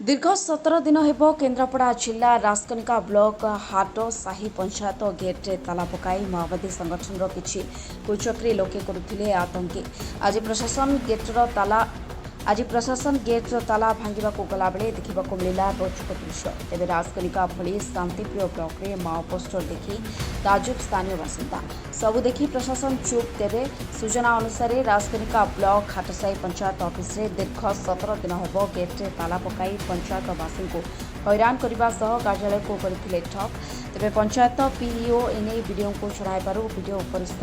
दीर्घ 17 दिन हेब केन्द्रापड़ा जिला राजकनिका ब्लॉक हाटसाही पंचायत गेट्रे ताला पकाई माओवादी संगठन किछि कुचक्री लोके करुथिले आतंकी। आज प्रशासन गेट्र ताला भांगा गला बेले देखा मिलला रोचक दृश्य। तेज राजकनिका भली शांतिप्रिय ब्लॉक्रे माओ पोस्टर देखि ताजुब स्थानीय बासिंदा सबू देखि प्रशासन चुप। तेरे सूचना अनुसार राजकनिका ब्लॉक हाटसाही पंचायत ऑफिस रे दीर्घ 17 दिन हेब गेट्रे ताला पकाई पंचायतवासी को हैरान करने सह कार्यालय को करथिले ठप। तेरे पंचायत पीईओ एने वीडियो को जणाइबारु वीडियो उपरिस्थ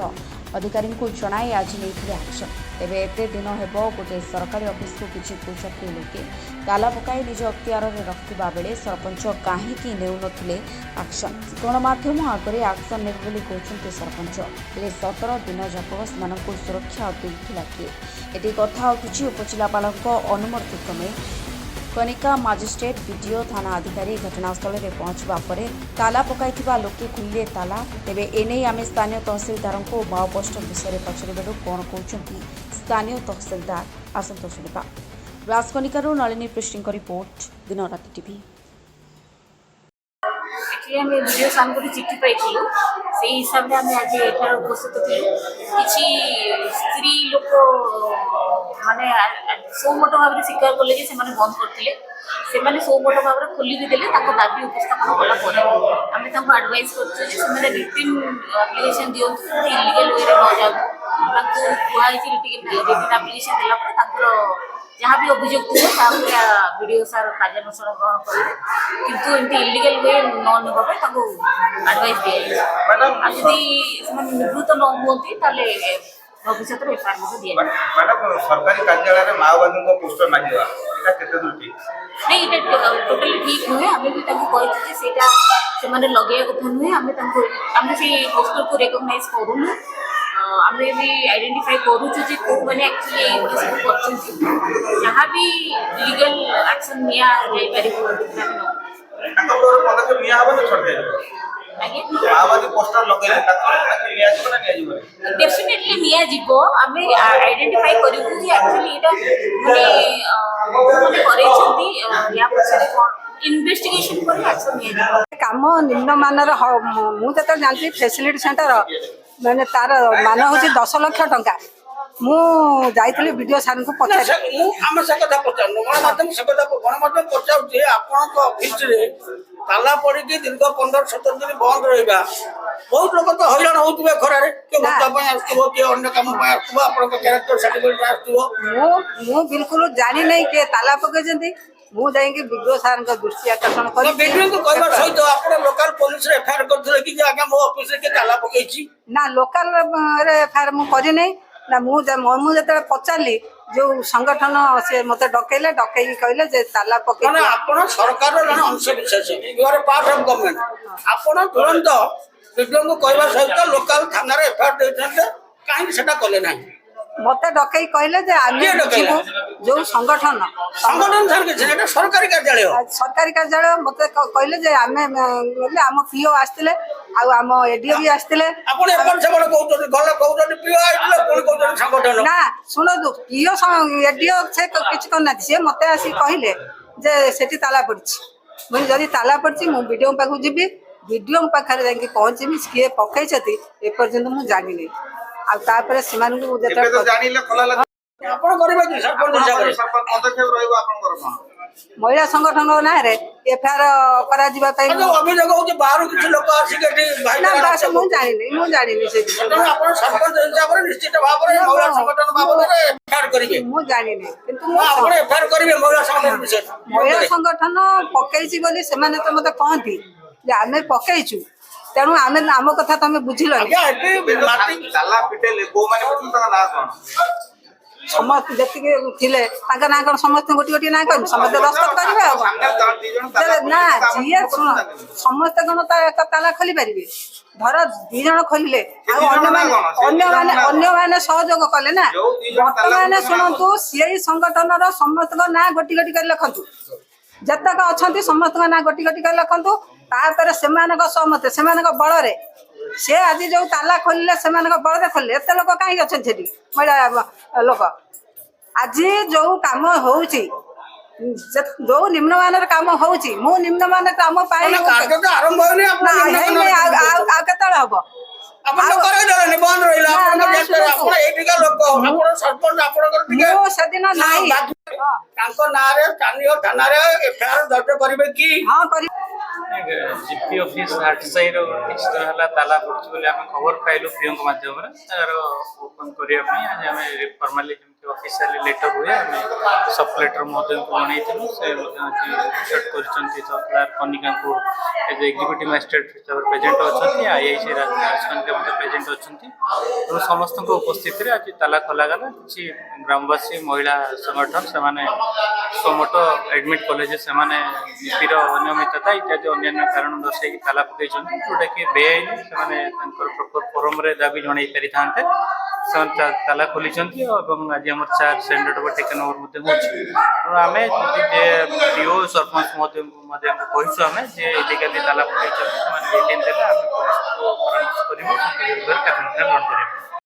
अधिकारी को जणाई आज नहीं एक्शन। तेरे एत दिन हेब गोटे सरकारी ऑफिस को किसी कुचक्री लोके ताला पकाई निज अख्तियार रखा बेले सरपंच कहीं नेउनथिले एक्शन। गणमाध्यम आगे एक्शन ने कहते सरपंच। तेरे 17 दिन जाक से सुरक्षा देउथिला किए एटी कथा उठुछि उपजिलापाल अनुमति क्रमे कनिका मजिस्ट्रेट बीडीओ थाना अधिकारी घटनास्थल में पहुंचवा पर ताला पकाई लोके खुले ताला। तेबे एने आम स्थानीय तहसिलदार को माओ पोस्टर विषय पचारू कौन कहते स्थानीय तहसिलदार आसंत शुणा। राजकनिकार नलिनी पृष्ठ रिपोर्ट दिन राति टीवी। वीडियो सामने गोटे चिठी पाइलु से हिसाब से आम आज एठार उपस्थित थी। किसी स्त्री लोक माने सौमोट भाव स्वीकार कले बंद करते सौमोट भाव खोली भी देले दाबी उपस्थापन कला आम आडभाइज कर रिटिन आप्लिकेसन दिखाँ इलिगल वे न जाऊ कहुई रिटिन आप्लिकेसन देला जहाँ भी अभियोग थी वीडियो सार कार्यानुष्ठान ग्रहण करेंगे किंतु एमती इलिगल वे न आडभाइज दिखाई निवृत्त न होती भविष्य में एफआईआर दिया सरकारी कार्यालय में माओवादी पोस्टर मांगा नहीं टोटाली ठीक नुहे। आम भी कही लगे कथा नुहे आम से पोस्टर को रेकग्नाइज करूँ आम भी आइडेंटिफाई करुचु कौ मैंने एक्चुअली सब जहाँ भी लीगल एक्शन निया डेफिनेटली निया जीवो आम आइडेंटिफाई करूँ कि एक्चुअली या पछरे इन्वेस्टिगेशन पर एक्शन निया काम निम्न मानर मुझे जानती फैसिलिटी सेंटर मैंने तार मान हूँ 10 लाख टंका मु जाइली वीडियो सार को पचार आम से कथा पचारू गणमाध्यम से कथा गणमाध्यम पचारे आपण अफिस ताला पड़ी दीर्घ 15-17 दिन बंद रहा बहुत लोग तो हईराण होते खरारे किए भत्ता आसो किए अन्न कम आसो आप क्यारेक्टर सर्टिफिकेट आसो बिल्कुल जानी नहीं किए ताला पकड़ मु जाइए वीडियो सार दृष्टि आकर्षण कर सहित आप लोकल पुलिस एफआईआर करते कि आगे मो ऑफिस के ताला पकई ना लोकल एफआईआर मुझे ना मुझे पचारि जो संगठन से मत डकैले डकई कहले ताला पकड़ आप सरकार अंश विशेष you are part of government आप तुरंत वीडियो को कहवा सहित लोकल थाना एफआईआर देते कहीं से कले ना मत डकई कहले जो संगठन सरकारी कार्यालय मत कहले आम पीओ आसते आम एडीओ भी आसते ना शुणु पीओ एडीओ से किसी करना सी मत आस कहले से ताला पड़ी मुझे जदि ताला पड़ी मुझे वीडियो पाक जी वीडियो पाखे जाकि पहुँचमी किए पकई एपर्यंत मुझे जानी आपर से महिला संगठन ना एफआईआर महिला संगठन पकई तो मत कहती आम पकईचु तेणु आम आम कथा तुम बुझिल समस्त जी ना कौन समस्त गोटे गोटे ना कह समस्त दस्तखत करेंगे ना जी शुण समस्त कौन ताला खोली पारे धर 2 जन खोलिले अन्य सहयोग कले ना बर्तमान शुणु सी संगठन समस्त ना गोटी गोटी कर लिखु जतक अच्छा समस्त ना गोटी गोटी कर लिखु तापर से सहमत से बल से आज जो ताला खोलिले से बल खोलिले एत लोक कहीं अच्छा महिला लोक आज जो कम हो ଯୋଉ ନିମ୍ନମାନର କାମ ହଉଛି ମୁଁ ନିମ୍ନମାନର କାମ ପାଇଁ ମାନେ କାର୍ଯ୍ୟ ତ ଆରମ୍ଭ ହଉନି ଆପଣ ନା, ହେଇନି, ଆଉ କେତେବେଳେ ହବ? ଆପଣ ତ କରେଇଦେଲେନି ବନ୍ଦ ରହିଲା ନା, ଆପଣ ନା, ଆପଣ ଶୁଣନ୍ତୁ। ଏଇଠିକା ଲୋକ ଆପଣ ସରପଞ୍ଚ ଆପଣଙ୍କର ଟିକେ ମୁଁ ସେଦିନ ନାହିଁ। ତାଙ୍କ ନାଁରେ ସ୍ଥାନୀୟ ଥାନାରେ ଏଫଆଇଆର ଦର୍ଜ କରିବେ କି? ହଁ କରି ଜିପି ଅଫିସ ହାଟସାହିର କିଛି ଦିନ ହେଲା ତାଲା ପଡୁଛି ବୋଲି ଆମେ ଖବର ପାଇଲୁ ପିଓଙ୍କ ମାଧ୍ୟମରେ ତାର ଓପନ୍ କରିବା ପାଇଁ ଆଜି ଆମେ ଫର୍ମାଲି ଯେମିତି ଅଫିସିଆଲି ଲେଟର ହୁଏ ଆମେ ସବ୍ କଲେକ୍ଟର ମହୋଦୟଙ୍କୁ ଜଣେଇଥିଲୁ ସେ ମଧ୍ୟ ଆଜି ରିପୋର୍ଟ କରିଛନ୍ତି ତହସିଲଦାର କନିକାଙ୍କୁ ଏଜ୍ ଏକ୍ଜିକ୍ୟୁଟିଭ୍ ମାଜିଷ୍ଟ୍ରେଟ୍ ହିସାବରେ ପ୍ରେଜେଣ୍ଟ ଅଛନ୍ତି ଆଇଆଇସି ରାଜକନିକା ମଧ୍ୟ ପ୍ରେଜେଣ୍ଟ ଅଛନ୍ତି ତେଣୁ ସମସ୍ତଙ୍କ ଉପସ୍ଥିତିରେ ଆଜି ତାଲା ଖୋଲାଗଲା କିଛି ଗ୍ରାମବାସୀ ମହିଳା ସଂଗଠନ ସେମାନେ ସମସ୍ତ ଆଡମିଟ୍ କଲେ ଯେ ସେମାନେ ଜିପିର ଅନିୟମିତତା ଇତ୍ୟାଦି ଅନ୍ୟାନ୍ୟ କାରଣ ଦର୍ଶାଇକି ତାଲା ପକାଇଛନ୍ତି ଯେଉଁଟାକି ବେଆଇନ ସେମାନେ ତାଙ୍କର ପ୍ରପର ଫୋରମରେ ଦାବି ଜଣାଇ ପାରିଥାନ୍ତେ ସେମାନେ ତାଲା ଖୋଲିଛନ୍ତି ଏବଂ ଆଜି ଆମର ଚାର୍ଜ ସେଣ୍ଡେଡ୍ ଓଭର ଟେକେନ୍ ଓଭର ମଧ୍ୟ ହେଉଛି ତେଣୁ ଆମେ ଯଦି ଯେ ପିଓ ସରପଞ୍ଚ ମଧ୍ୟ କହିଛୁ ଆମେ ଯେ ଇଲିଗାଲି ତାଲା ପକାଇଛନ୍ତି ସେମାନେ ରିଲିନ୍ ଦେଲେ ଆମେ ପୋଲିସକୁ ପରାମର୍ଶ କରିବୁ ତାଙ୍କ ବିରୁଦ୍ଧରେ କାର୍ଯ୍ୟାନୁଷ୍ଠାନ ଗ୍ରହଣ କରିବୁ।